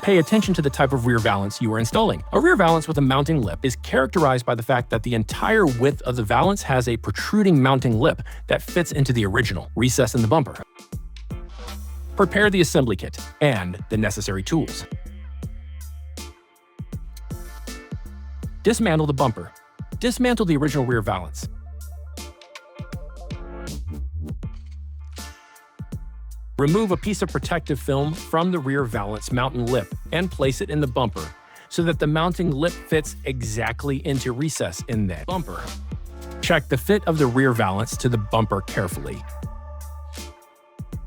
Pay attention to the type of rear valance you are installing. A rear valance with a mounting lip is characterized by the fact that the entire width of the valance has a protruding mounting lip that fits into the original recess in the bumper. Prepare the assembly kit and the necessary tools. Dismantle the bumper. Dismantle the original rear valance. Remove a piece of protective film from the rear valance mounting lip and place it in the bumper so that the mounting lip fits exactly into recess in that bumper. Check the fit of the rear valance to the bumper carefully.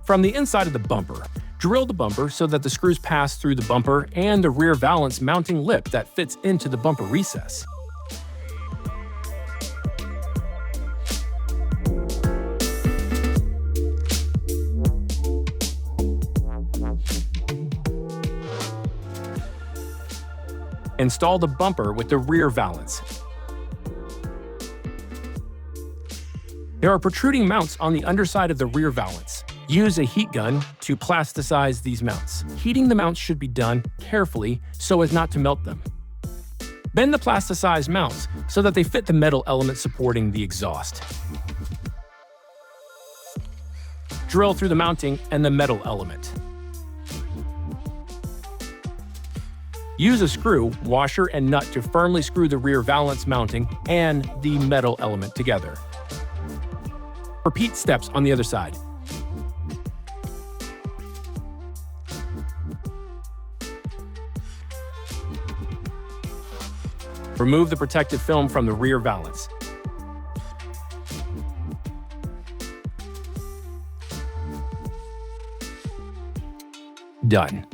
From the inside of the bumper, drill the bumper so that the screws pass through the bumper and the rear valance mounting lip that fits into the bumper recess. Install the bumper with the rear valance. There are protruding mounts on the underside of the rear valance. Use a heat gun to plasticize these mounts. Heating the mounts should be done carefully so as not to melt them. Bend the plasticized mounts so that they fit the metal element supporting the exhaust. Drill through the mounting and the metal element. Use a screw, washer, and nut to firmly screw the rear valance mounting and the metal element together. Repeat steps on the other side. Remove the protective film from the rear valance. Done.